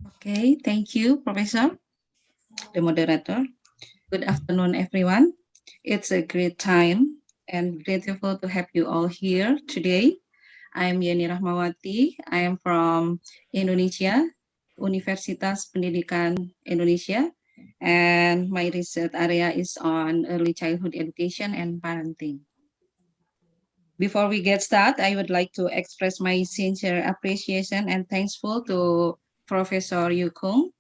Okay, thank you, Professor, the moderator. Good afternoon, everyone. It's a great time and grateful to have you all here today. I'm Yeni Rahmawati. I am from Indonesia, Universitas Pendidikan Indonesia, and my research area is on early childhood education and parenting. Before we get started, I would like to express my sincere appreciation and thankful to Professor Yu Kung,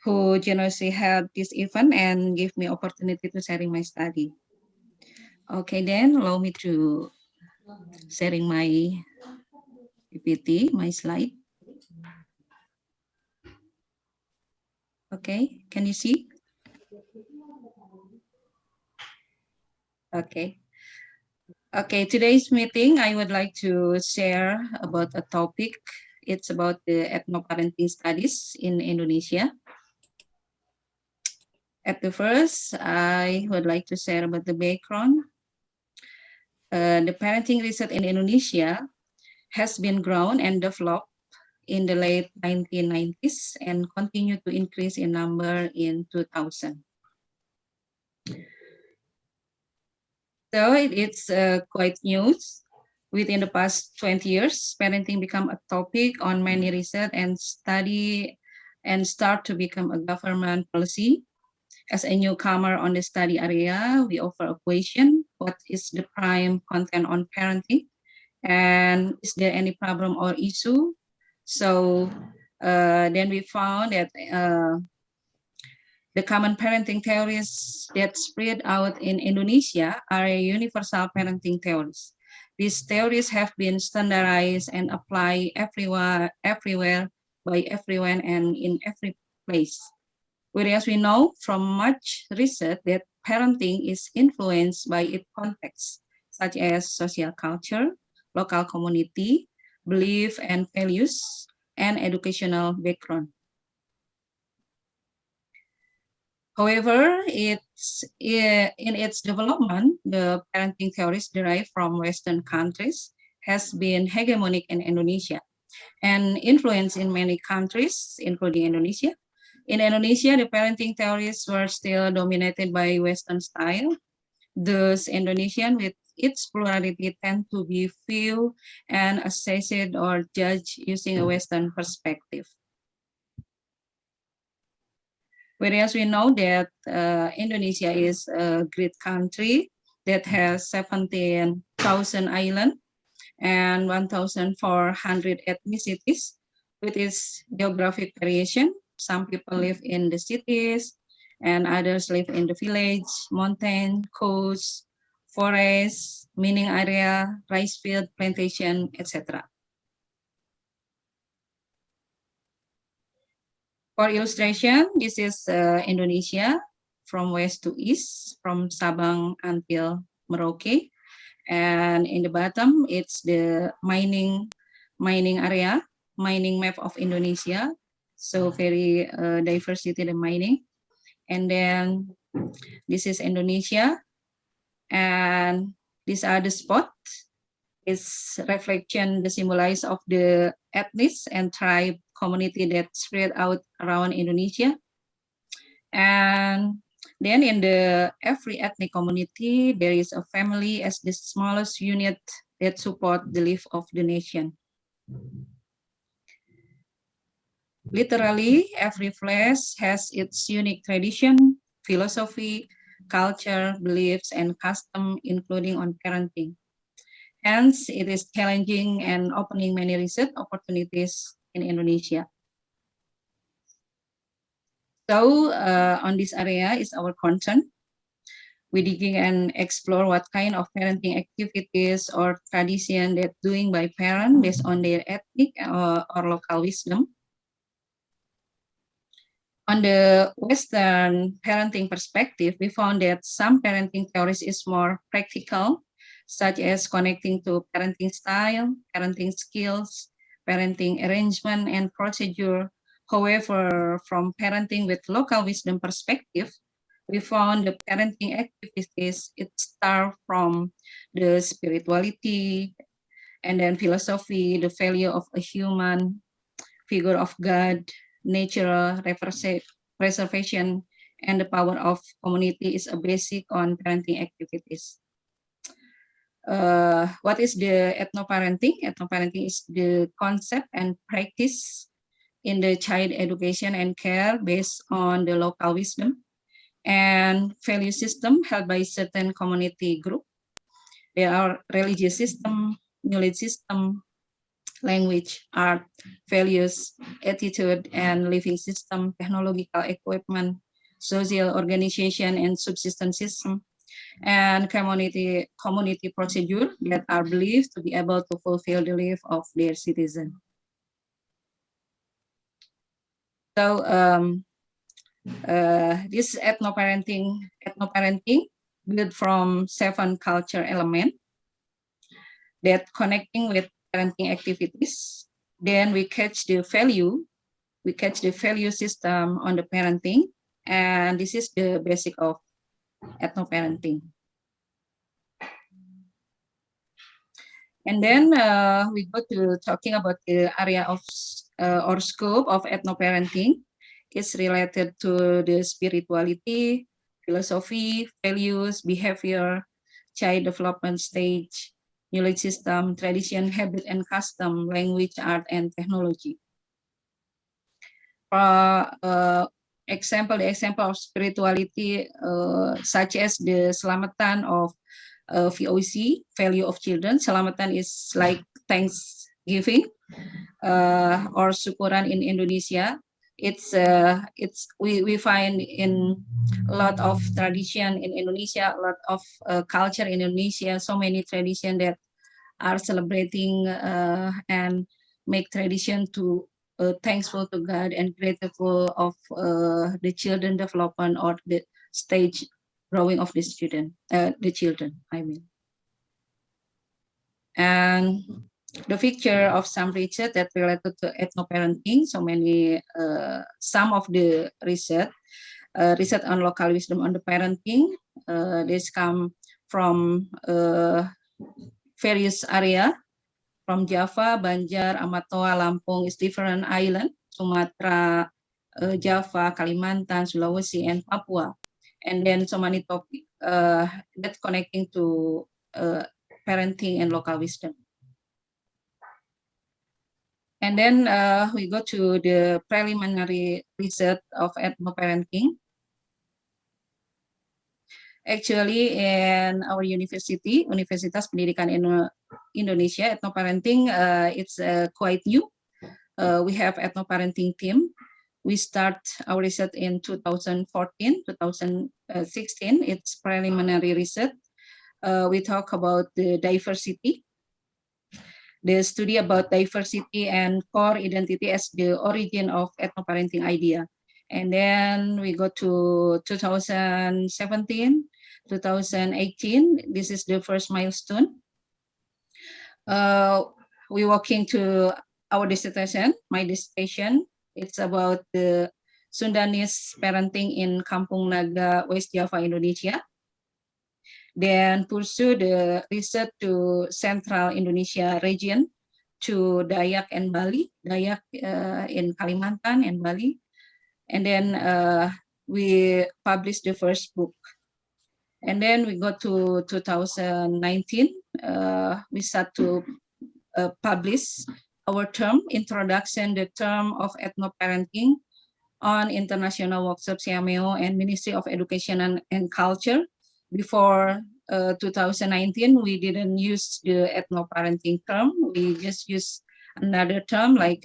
who generously held this event and gave me opportunity to sharing my study. Okay, then allow me to sharing my PPT, my slide. Okay, can you see? Okay. Okay, today's meeting, I would like to share about a topic. It's about the ethnoparenting studies in Indonesia. At the first, I would like to share about the background. The parenting research in Indonesia has been grown and developed in the late 1990s and continue to increase in number in 2000. So it's quite news. Within the past 20 years, parenting become a topic on many research and study and start to become a government policy. As a newcomer on the study area, we offer a question: what is the prime content on parenting? And is there any problem or issue? So then we found that the common parenting theories that spread out in Indonesia are universal parenting theories. These theories have been standardized and applied everywhere by everyone and in every place. Whereas we know from much research that parenting is influenced by its context, such as social culture, local community, belief and values, and educational background. However, in its development, the parenting theories derived from Western countries has been hegemonic in Indonesia and influenced in many countries, including Indonesia. In Indonesia, the parenting theories were still dominated by Western style. Thus, Indonesian with its plurality tend to be viewed and assessed or judged using a Western perspective. Whereas we know that Indonesia is a great country that has 17,000 islands and 1,400 ethnicities with its geographic variation. Some people live in the cities and others live in the village, mountain, coast, forest, mining area, rice field, plantation, etc. For illustration, this is Indonesia from west to east, from Sabang until Merauke. And in the bottom, it's the mining area, mining map of Indonesia. So very diversity the mining. And then this is Indonesia. And these are the spots. It's reflection, the symbolize of the ethnic and tribe community that spread out around Indonesia. And then in the every ethnic community, there is a family as the smallest unit that support the life of the nation. Literally, every place has its unique tradition, philosophy, culture, beliefs, and custom, including on parenting. Hence, it is challenging and opening many research opportunities in Indonesia. So on this area is our concern. We digging and explore what kind of parenting activities or tradition that doing by parents based on their ethnic or local wisdom. On the Western parenting perspective, we found that some parenting theories is more practical, such as connecting to parenting style, parenting skills, parenting arrangement, and procedure. However, from parenting with local wisdom perspective, we found the parenting activities, it start from the spirituality and then philosophy, the value of a human, figure of God, natural preservation, and the power of community is a basic on parenting activities. What is the ethnoparenting? Ethnoparenting is the concept and practice in the child education and care based on the local wisdom and value system held by certain community group. There are religious system, knowledge system, language, art, values, attitude, and living system, technological equipment, social organization, and subsistence system, and community procedure that are believed to be able to fulfill the life of their citizen. So this ethnoparenting built from 7 culture elements that connecting with parenting activities. Then we catch the value system on the parenting, and this is the basic of ethnoparenting. And then we go to talking about the area of or scope of ethnoparenting. It's related to the spirituality, philosophy, values, behavior, child development stage, knowledge system, tradition, habit, and custom, language, art, and technology. The example of spirituality, such as the Selamatan of VOC, Value of Children. Selamatan is like Thanksgiving or Syukuran in Indonesia. We find in a lot of tradition in Indonesia, a lot of culture in Indonesia, so many tradition that are celebrating and make tradition to thankful to God and grateful of the children development or the stage growing of the children, I mean. And the picture of some research that related to ethnoparenting, so many, some of the research on local wisdom on the parenting, this come from various area, from Java, Banjar, Amatoa, Lampung is different island, Sumatra, Java, Kalimantan, Sulawesi, and Papua. And then so many topic that's connecting to parenting and local wisdom. And then we go to the preliminary research of ethnoparenting. Actually, in our university, Universitas Pendidikan Indonesia, ethnoparenting, it's quite new. We have ethnoparenting team. We start our research in 2014, 2016. It's preliminary research. We talk about the diversity, the study about diversity and core identity as the origin of ethnoparenting idea. And then we go to 2017, 2018. This is the first milestone. We walking to our dissertation, my dissertation. It's about the Sundanese parenting in Kampung Naga, West Java, Indonesia. Then pursue the research to Central Indonesia region, to Dayak and Bali, Dayak in Kalimantan and Bali. And then we published the first book. And then we go to 2019, we start to publish our term, Introduction, the term of ethnoparenting on International Workshop CMEO and Ministry of Education and Culture. Before 2019, we didn't use the ethnoparenting term. We just use another term like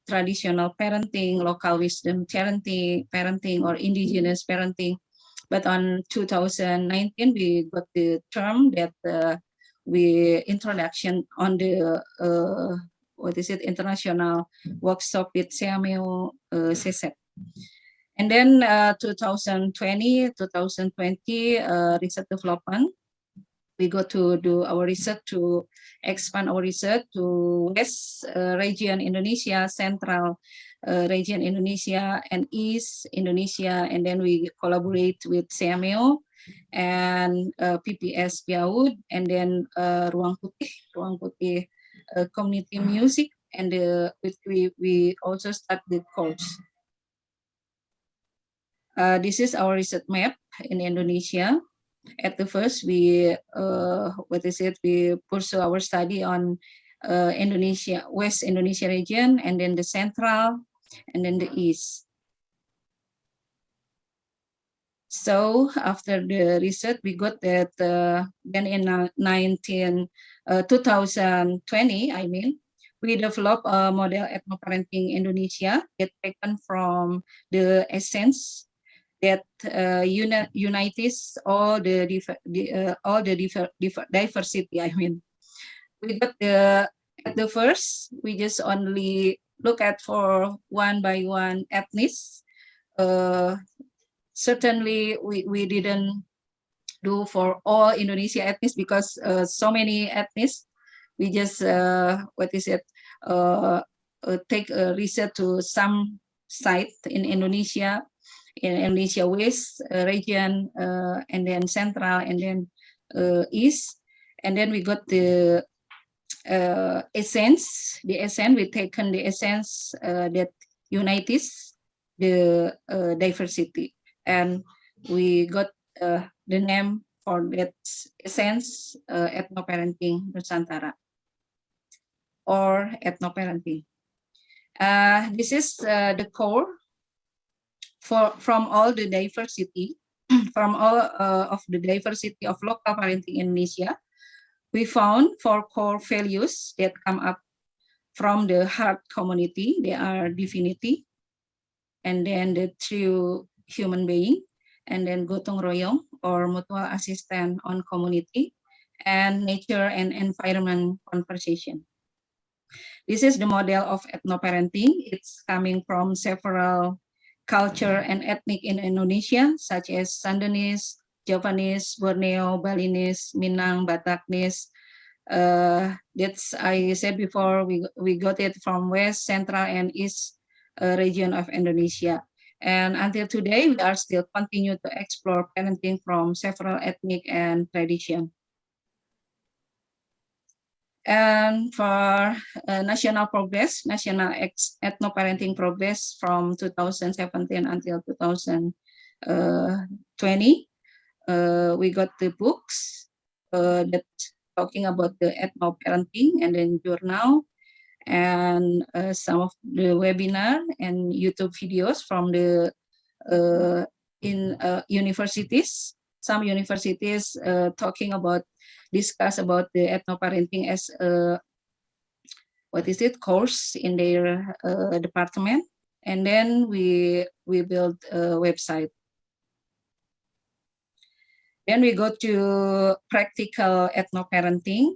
traditional parenting, local wisdom parenting, or indigenous parenting. But on 2019, we got the term that we introduction on the international workshop with CMEO CESEP. And then 2020 research development, we go to do our research to expand our research to West region Indonesia, Central region Indonesia, and East Indonesia. And then we collaborate with CMEO and PPS Piaud, and then Ruang Putih community music and we also start the course. This is our research map in Indonesia. At the first, we we pursue our study on Indonesia, West Indonesia region, and then the central, and then the east. So after the research, we got that then in 2020, I mean, we developed a model ethnoparenting Indonesia that taken from the essence that unites all the diversity. I mean, we got at the first we just only look at for one by one ethnies. Certainly, we didn't do for all Indonesia ethnies because so many ethnies. We just take a research to some site in Indonesia West region, and then central, and then east, and then we got the essence. The essence we taken the essence that unites the diversity, and we got the name for that essence, ethnoparenting Nusantara or ethnoparenting. This is the core from all the diversity, from all of the diversity of local parenting in Indonesia. We found 4 core values that come up from the heart community. They are divinity, and then the true human being, and then gotong royong or mutual assistance on community, and nature and environment conversation. This is the model of ethnoparenting. It's coming from several culture and ethnic in Indonesia, such as Sundanese, Javanese, Borneo, Balinese, Minang, Bataknese. That's I said before. We got it from West, Central, and East region of Indonesia. And until today, we are still continue to explore parenting from several ethnic and tradition. And for national progress, national ethnoparenting progress from 2017 until 2020, we got the books that talking about the ethnoparenting, and then journal, and some of the webinar and YouTube videos from the universities. Some universities talking about discuss about the ethnoparenting as a course in their department, and then we build a website. Then we go to practical ethnoparenting.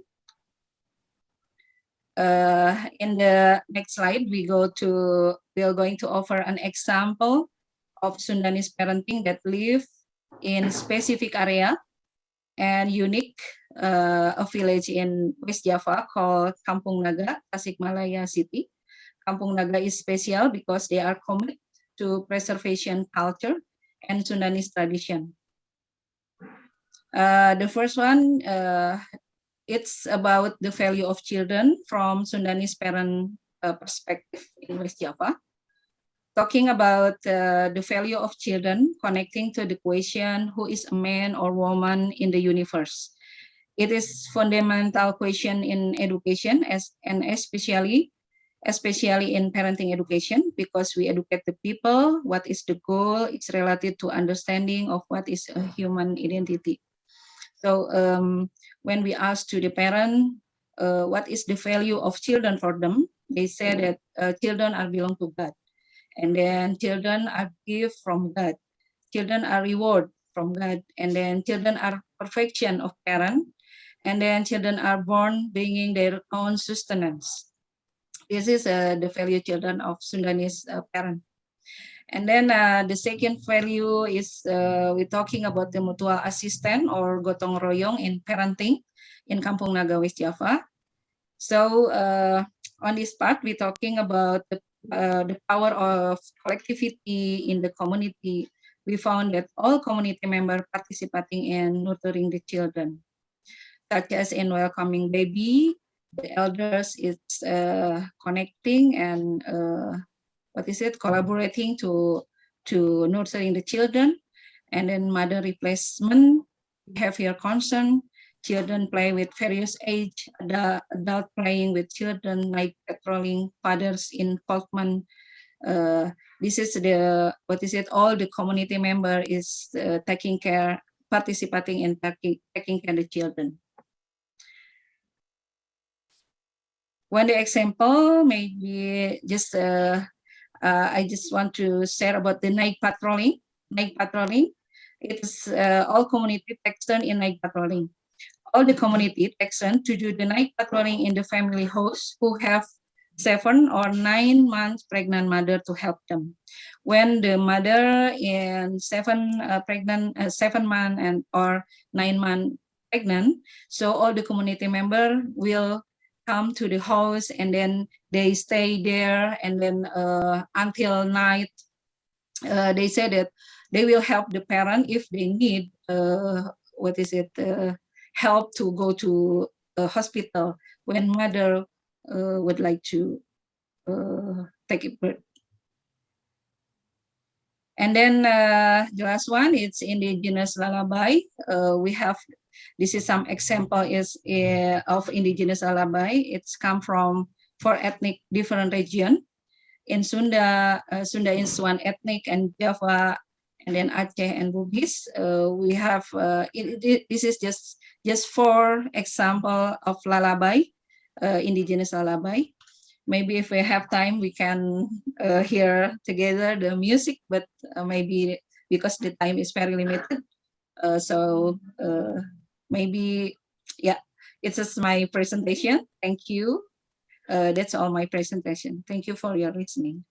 In the next slide, we are going to offer an example of Sundanese parenting that live in specific area and unique, a village in West Java called Kampung Naga, Tasikmalaya City. Kampung Naga is special because they are committed to preservation culture and Sundanese tradition. The first one, it's about the value of children from Sundanese parent perspective in West Java. Talking about the value of children, connecting to the question, who is a man or woman in the universe? It is fundamental question in education, and especially in parenting education, because we educate the people. What is the goal? It's related to understanding of what is a human identity. So when we ask to the parent, what is the value of children for them? They say that children are belong to God. And then children are gift from God. Children are reward from God. And then children are perfection of parent. And then children are born bringing their own sustenance. This is the value children of Sundanese parent. And then the second value is we're talking about the mutual assistance or gotong royong in parenting in Kampung Naga, West Java. So on this part, we're talking about the power of collectivity in the community. We found that all community members participating in nurturing the children, such as in welcoming baby, the elders is connecting and collaborating to nurturing the children. And then mother replacement, behavior concern, children play with various age, adult playing with children, night patrolling, fathers involvement. This is the all the community member is taking care, participating in taking care of the children. One example, maybe just I just want to share about the night patrolling. Night patrolling, it is all community takes turn in night patrolling. All the community takes turn to do the night patrolling in the family house who have 7 or 9 months pregnant mother to help them. When the mother in 7 month and or 9 month pregnant, so all the community member will come to the house and then they stay there, and then until night. They say that they will help the parent if they need help to go to a hospital when mother would like to take a birth. And then the last one, it's indigenous lullaby. We have, this is some example of indigenous lullaby. It's come from 4 ethnic different region. In Sunda, Sunda is one ethnic, and Java, and then Aceh and Bugis. We have, this is just 4 example of lullaby, indigenous lullaby. Maybe if we have time, we can hear together the music, but maybe because the time is very limited. Maybe, yeah, it's just my presentation. Thank you. That's all my presentation. Thank you for your listening.